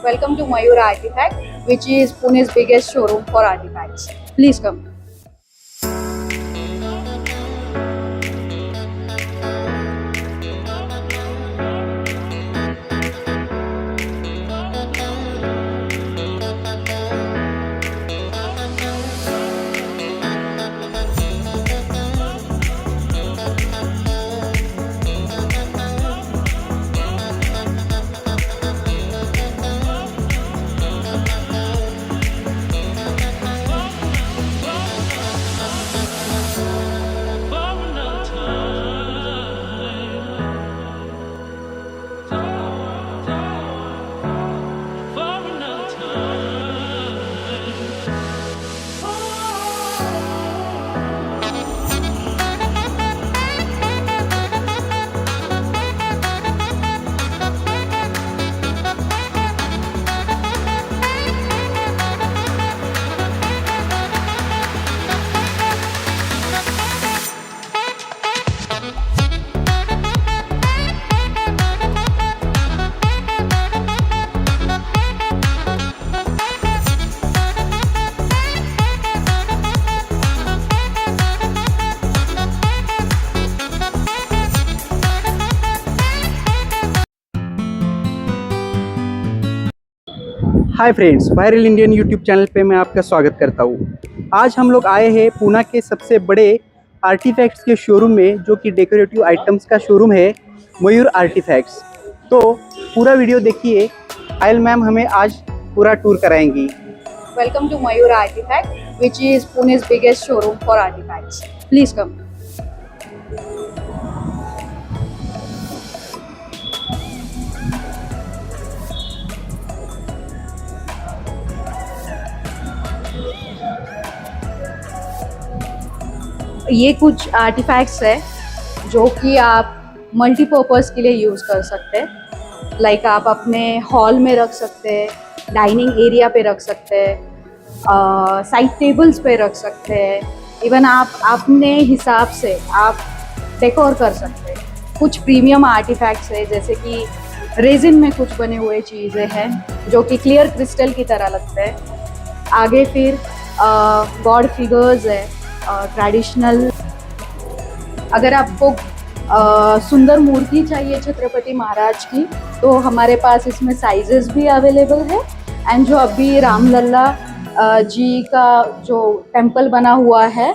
Welcome to Mayur Artifact, which is Pune's biggest showroom for artifacts. Please come. Hi friends, viral Indian YouTube channel पे मैं आपका स्वागत करता हूँ। आज हम लोग आए हैं पूना के सबसे बड़े आर्टिफैक्ट्स के शोरूम में, जो कि डेकोरेटिव आइटम्स का शोरूम है, मयूर आर्टिफैक्ट्स। तो पूरा वीडियो देखिए, आयल मैम हमें आज पूरा tour कराएंगी। Welcome to Mayur Artifact, which is Pune's biggest showroom for artifacts. Please come. ये कुछ आर्टिफैक्ट्स है जो कि आप मल्टीपर्पज़ के लिए यूज़ कर सकते हैं। लाइक आप अपने हॉल में रख सकते हैं, डाइनिंग एरिया पे रख सकते हैं, साइड टेबल्स पे रख सकते हैं। इवन आप अपने हिसाब से आप डेकोर कर सकते हैं। कुछ प्रीमियम आर्टिफैक्ट्स है, जैसे कि रेजिन में कुछ बने हुए चीज़ें हैं जो कि क्लियर क्रिस्टल की तरह लगते हैं। आगे फिर गॉड फिगर्स है, ट्रेडिशनल। अगर आपको सुंदर मूर्ति चाहिए छत्रपति महाराज की, तो हमारे पास इसमें साइजेस भी अवेलेबल है। एंड जो अभी रामलला जी का जो टेम्पल बना हुआ है,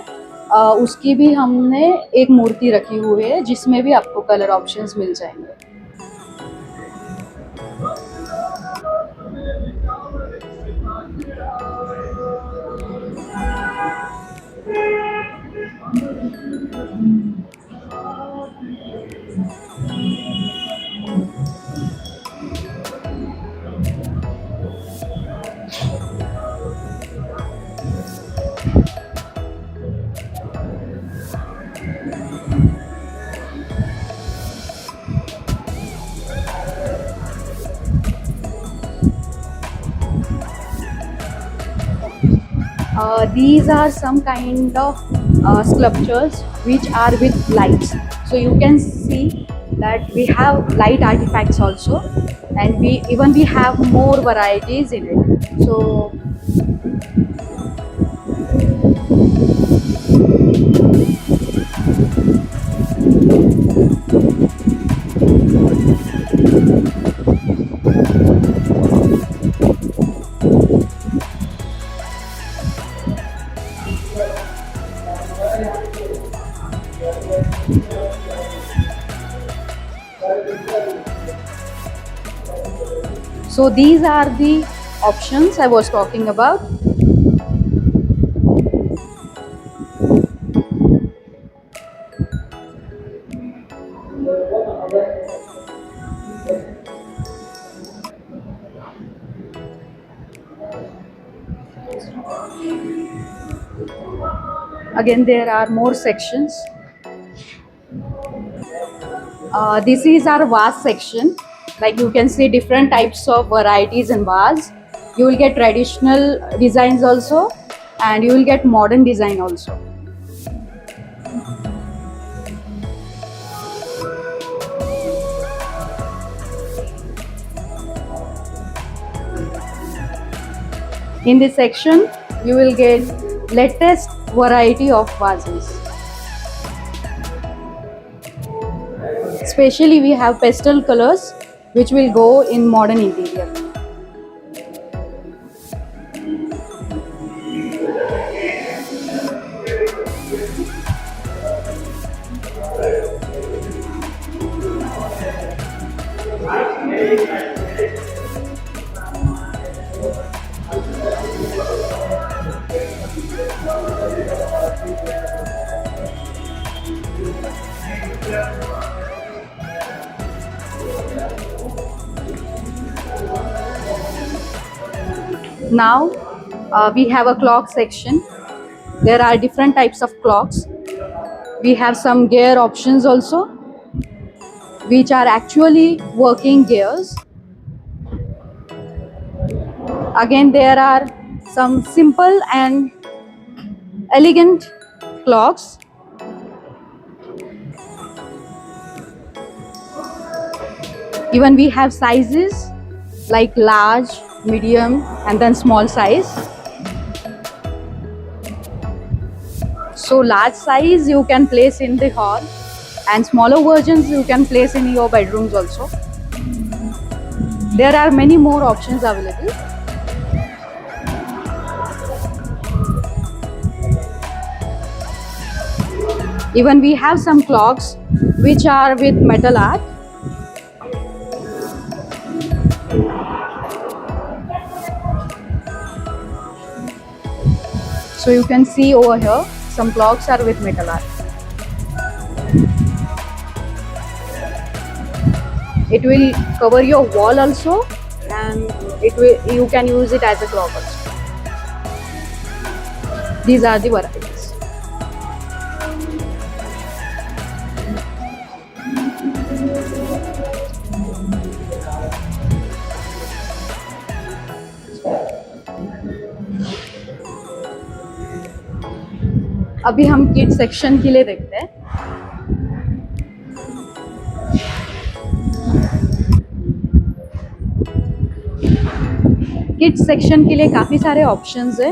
उसकी भी हमने एक मूर्ति रखी हुई है, जिसमें भी आपको कलर ऑप्शंस मिल जाएंगे। These are some kind of sculptures which are with lights. So you can see that we have light artifacts also, and we have more varieties in it. So So these are the options I was talking about. Again, there are more sections. This is our vase section. Like you can see different types of varieties in vase. You will get traditional designs also, and you will get modern design also. In this section, you will get latest variety of vases. Especially we have pastel colors which will go in modern interior. Now we have a clock section. There are different types of clocks. We have some gear options also, which are actually working gears. Again, there are some simple and elegant clocks. Even we have sizes like large, medium, and then small size. So large size you can place in the hall, and smaller versions you can place in your bedrooms also. There are many more options available. Even we have some clocks which are with metal art. So you can see over here, some clocks are with metal art. It will cover your wall also, and you can use it as a clock also. These are the varieties. अभी हम kid section के लिए देखते हैं. Kids section के लिए काफ़ी सारे ऑप्शंस है.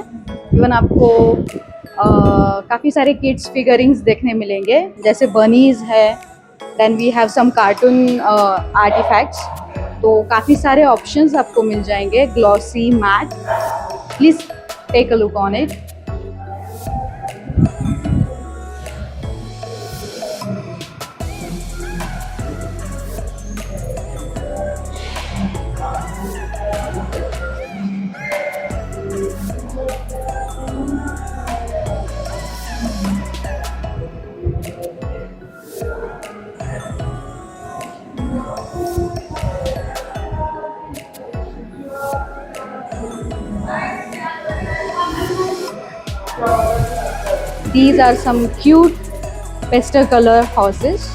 इवन आपको काफ़ी सारे किड्स फिगरिंग्स देखने मिलेंगे, जैसे बनीज है, then we have some cartoon artifacts. तो काफ़ी सारे ऑप्शंस आपको मिल जाएंगे. Glossy, matte. Please take a look on it. These are some cute pastel color horses.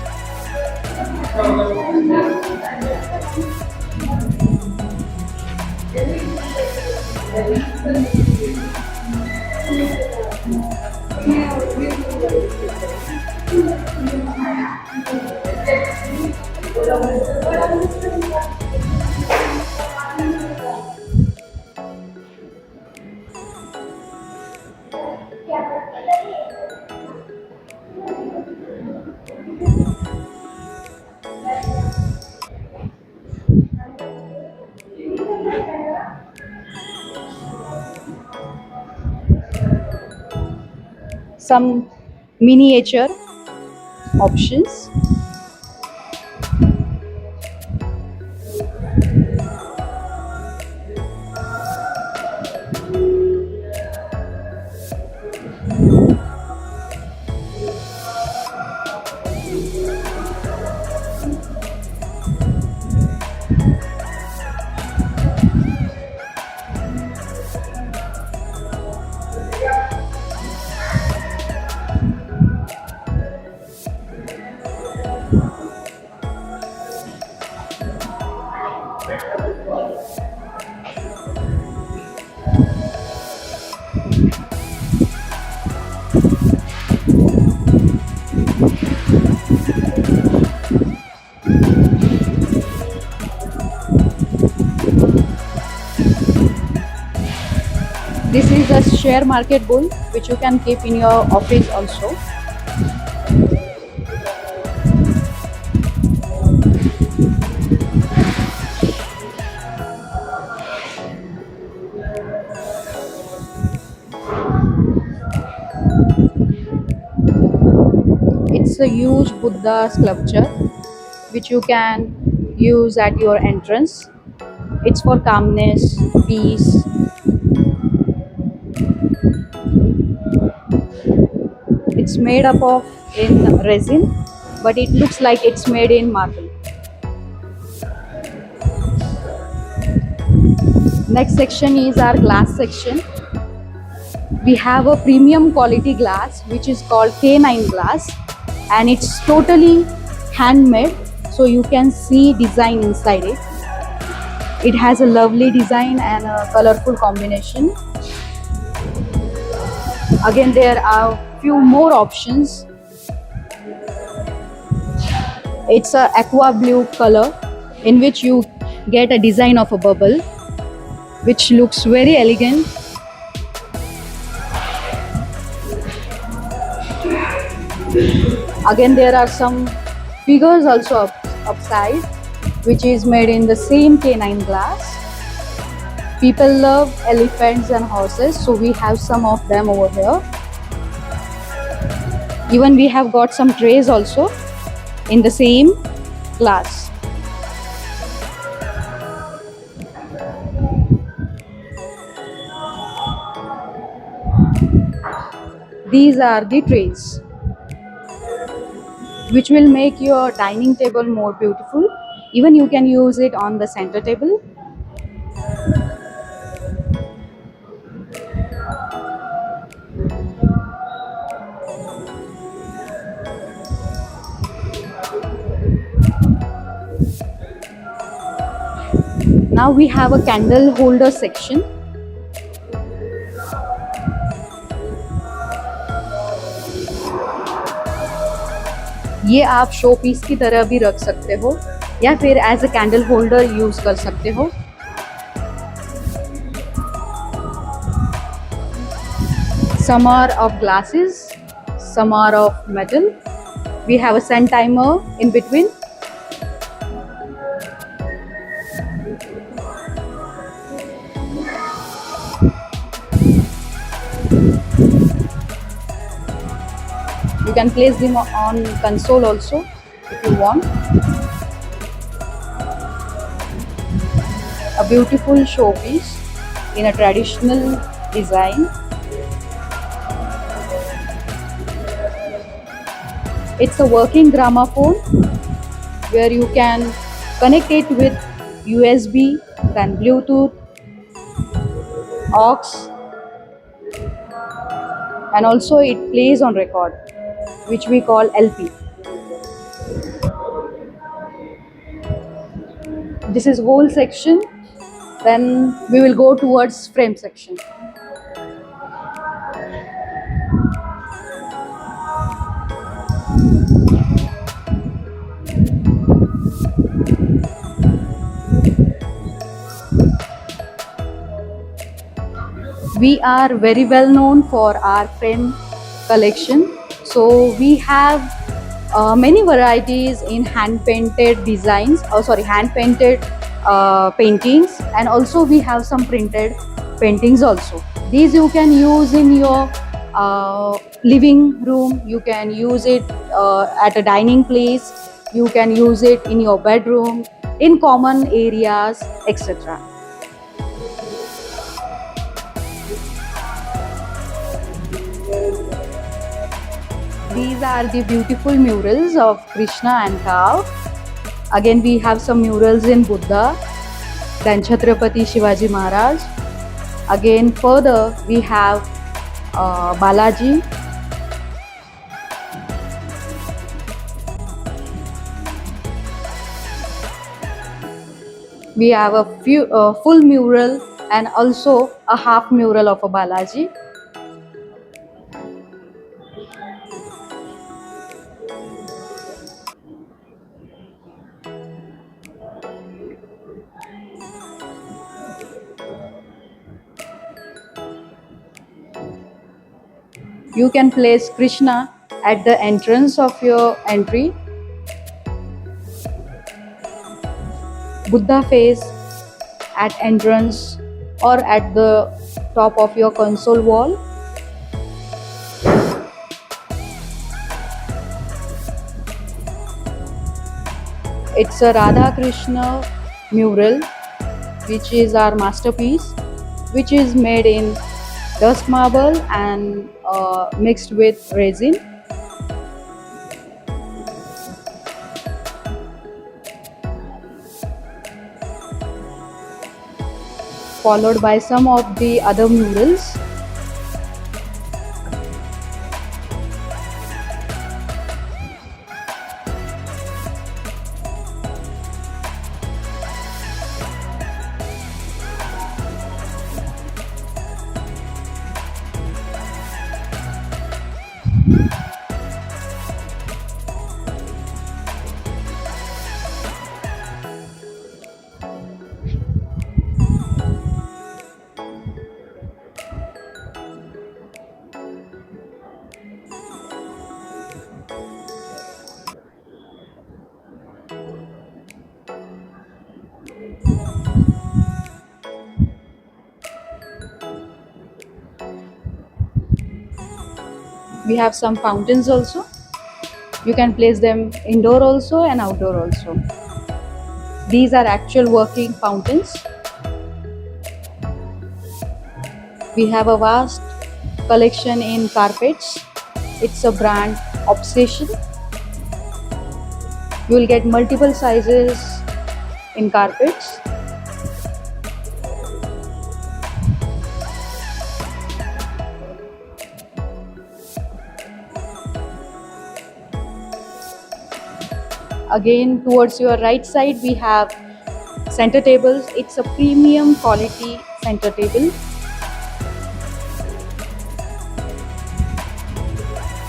Some miniature options. This is a share market bull which you can keep in your office also. It's a huge Buddha sculpture which you can use at your entrance. It's for calmness, peace. It's made up of in resin, but it looks like it's made in marble. Next section is our glass section. We have a premium quality glass which is called K9 glass, and it's totally handmade, so you can see design inside it. It has a lovely design and a colorful combination. Again, there are few more options. It's a aqua blue color in which you get a design of a bubble which looks very elegant. Again, there are some figures also upside which is made in the same K9 glass. People love elephants and horses, so we have some of them over here. Even we have got some trays also in the same glass. These are the trays which will make your dining table more beautiful. Even you can use it on the center table. Now we have a candle holder section. ये आप show piece की तरह भी रख सकते हो या फिर as a candle holder use कर सकते हो. Some are of glasses, some are of metal. We have a sun timer in between. You can place them on console also if you want. A beautiful showpiece in a traditional design. It's a working gramophone where you can connect it with USB, then Bluetooth, aux, and also it plays on record, which we call LP. This is whole section. Then we will go towards frame section. We are very well known for our frame collection. So we have many varieties in hand painted designs, hand painted paintings, and also we have some printed paintings also. These you can use in your living room, you can use it at a dining place, you can use it in your bedroom, in common areas, etc. These are the beautiful murals of Krishna and cow. Again, we have some murals in Buddha, then Chhatrapati Shivaji Maharaj. Again, further we have Balaji. We have a full mural and also a half mural of a Balaji. You can place Krishna at the entrance of your entry, Buddha face at entrance or at the top of your console wall. It's a Radha Krishna mural, which is our masterpiece, which is made in dust marble and mixed with resin. Followed by some of the other murals. We have some fountains also. You can place them indoor also and outdoor also. These are actual working fountains. We have a vast collection in carpets. It's a brand Obsession. You will get multiple sizes in carpets. Again, towards your right side, we have center tables. It's a premium quality center table.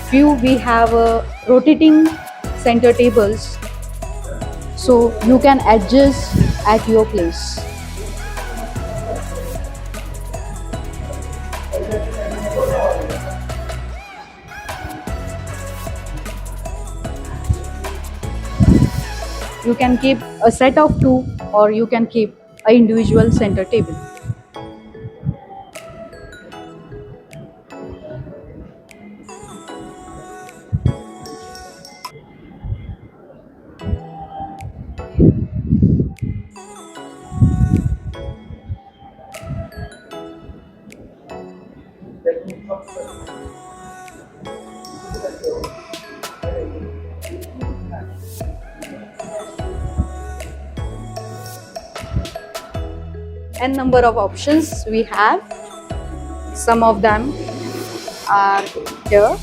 View, we have rotating center tables, so you can adjust at your place. You can keep a set of two, or you can keep an individual center table. N number of options we have. Some of them are here.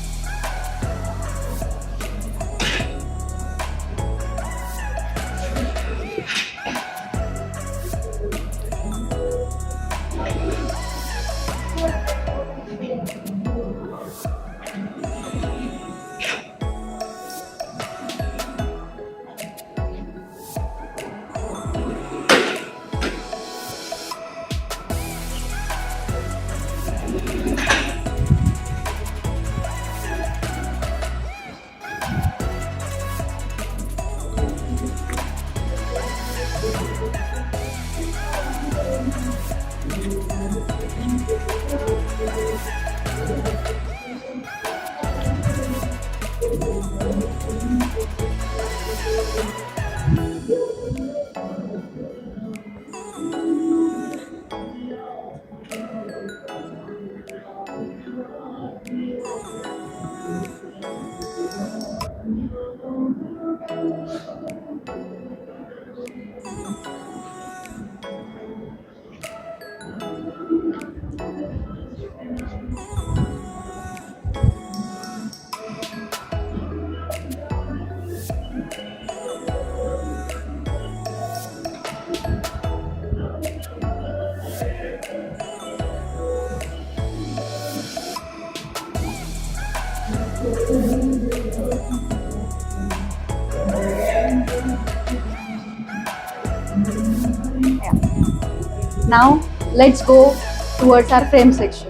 Now let's go towards our frame section.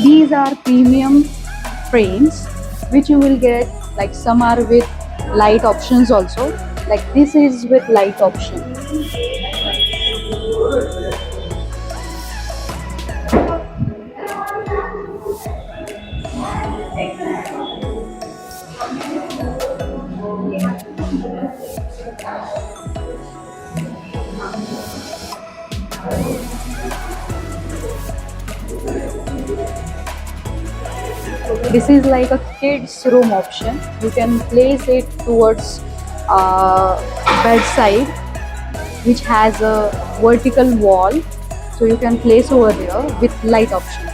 These are premium frames which you will get, like some are with light options also, like this is with light option. This is like a kids room option. You can place it towards bedside, which has a vertical wall, so you can place over there with light option.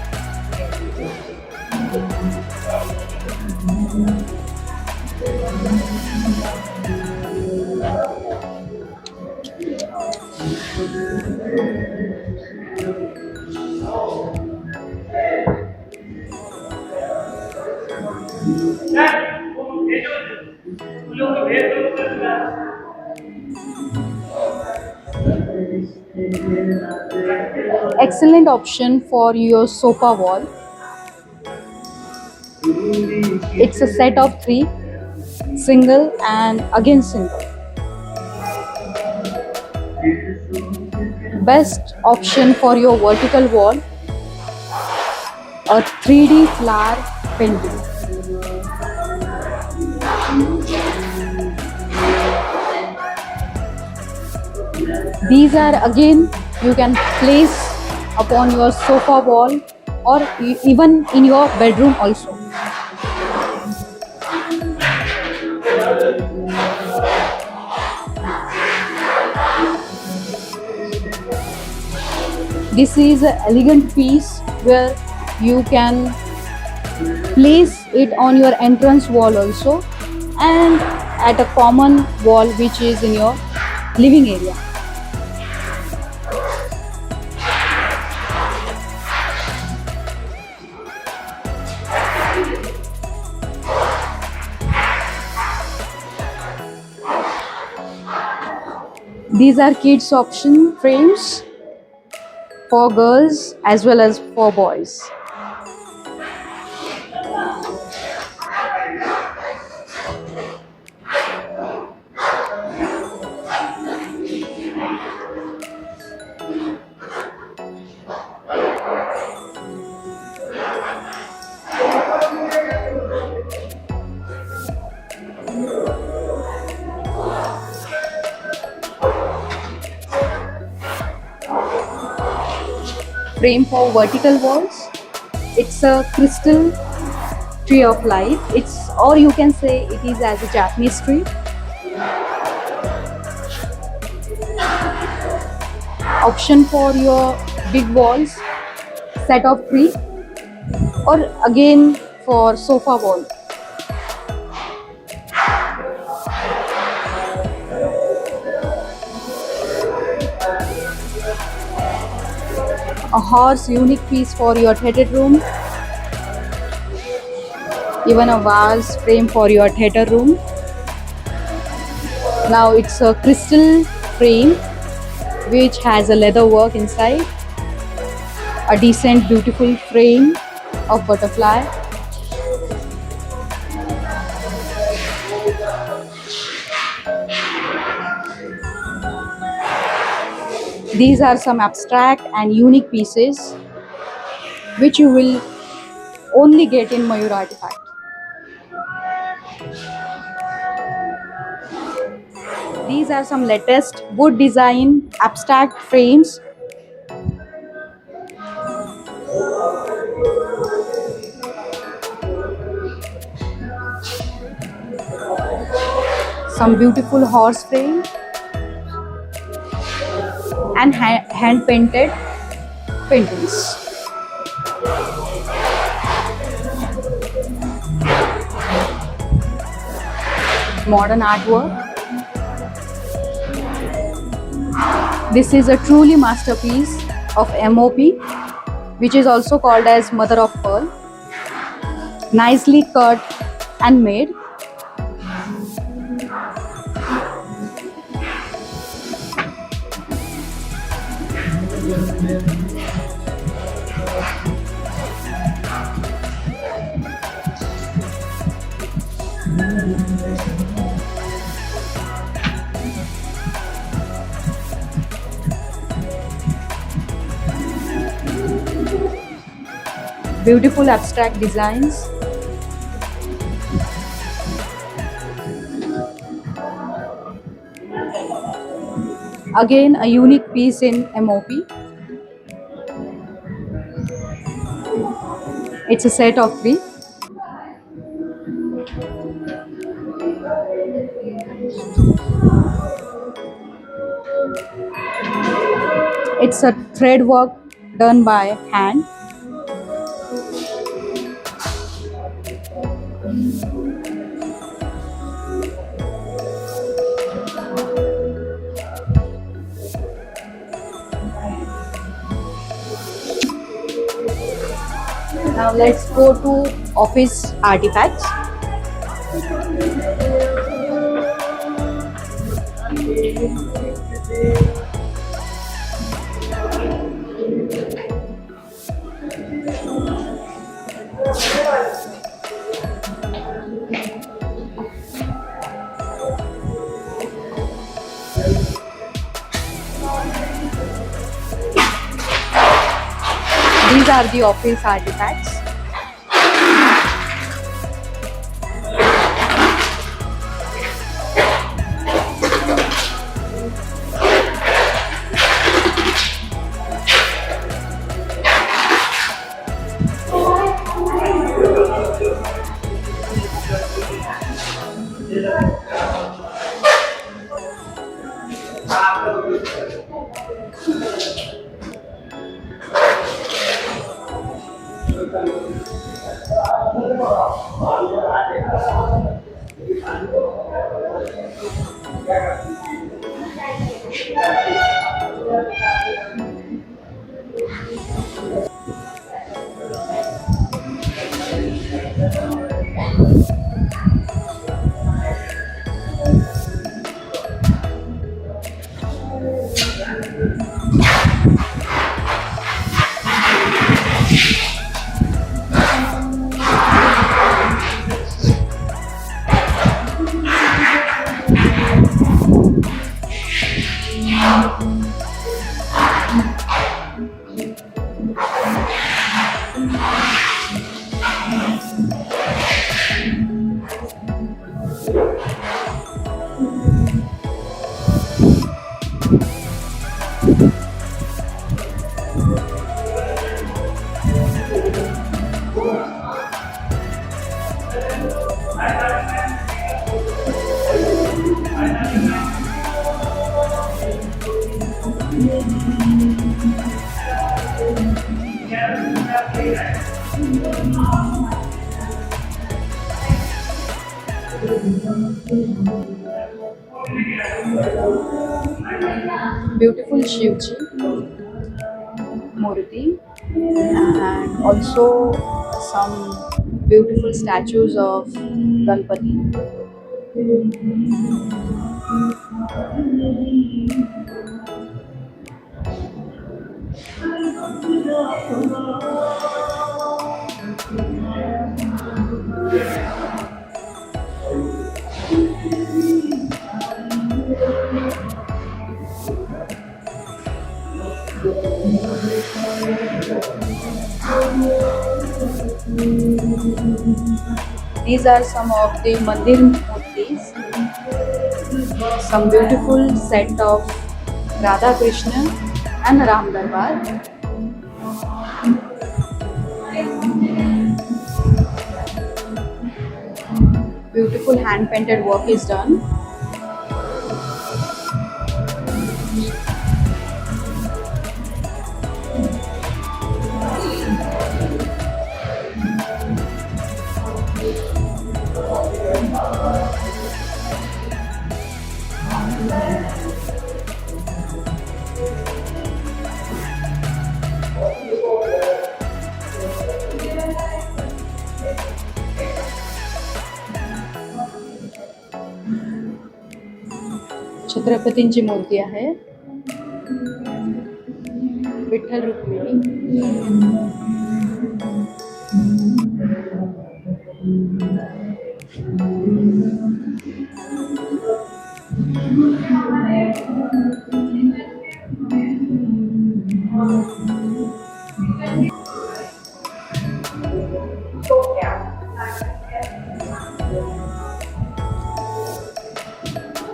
Excellent option for your sofa wall. It's a set of 3, single and again single. Best option for your vertical wall, a 3D flower painting. These are again you can place upon your sofa wall or even in your bedroom also. This is an elegant piece where you can place it on your entrance wall also and at a common wall which is in your living area. These are kids option frames for girls as well as for boys. Frame for vertical walls. It's a crystal tree of life. It's, or you can say it is as a Japanese tree. Option for your big walls, set of 3, or again for sofa wall. A horse unique piece for your theatre room. Even a vase frame for your theatre room. Now it's a crystal frame which has a leather work inside. A decent beautiful frame of butterfly. These are some abstract and unique pieces which you will only get in Mayur Artifact. These are some latest wood design abstract frames. Some beautiful horse frame and hand painted paintings. Modern artwork. This is a truly masterpiece of MOP, which is also called as mother of pearl. Nicely cut and made. Beautiful abstract designs. Again, a unique piece in MOP. It's a set of 3. It's a thread work done by hand. Now let's go to office artifacts. These are the office artifacts. Beautiful Shivji Murti, and also some beautiful statues of Ganpati. These are some of the mandir murtis. Some beautiful set of Radha Krishna and Ram Darbar. Beautiful hand painted work is done. छत्रपतींची मूर्ती आहे. Vitthal Rukmini.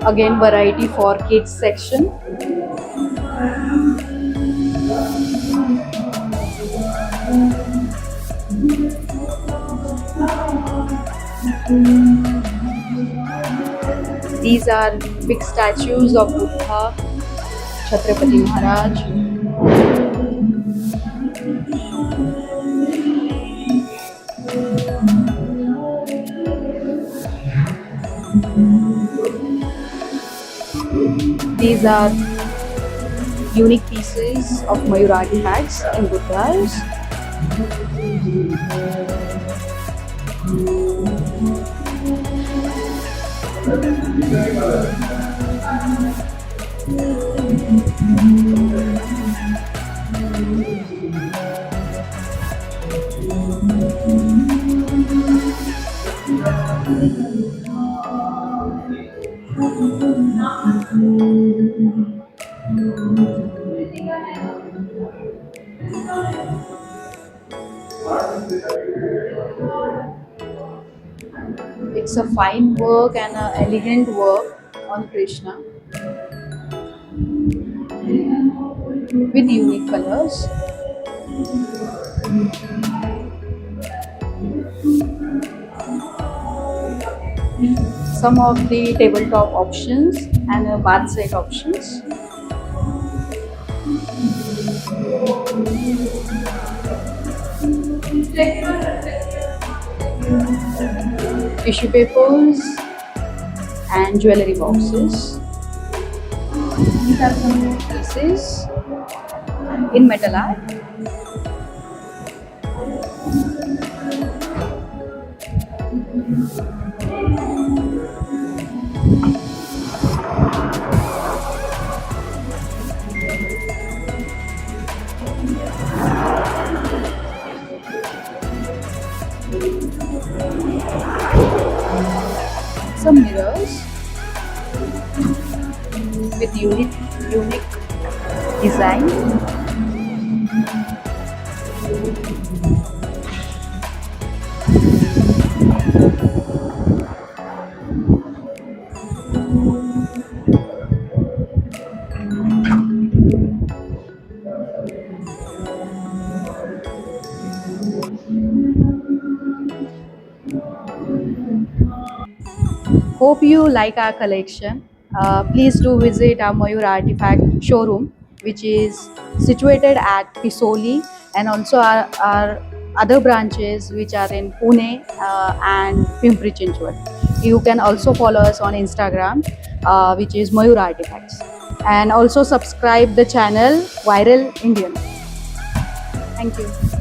Again, variety for kids section. These are big statues of Buddha, Chhatrapati Maharaj. These are unique pieces of Mayur artifacts in Buddhas. It's a fine work and an elegant work on Krishna with unique colors. Some of the tabletop options and bath set options. Tissue papers and jewelry boxes. These are some pieces in metal art. Some mirrors with unique design. Hope you like our collection. Please do visit our Mayur Artifact showroom, which is situated at Pisoli, and also our other branches which are in Pune and Pimpri Chinchwad. You can also follow us on Instagram, which is Mayur Artifacts, and also subscribe the channel Viral Indian. Thank you.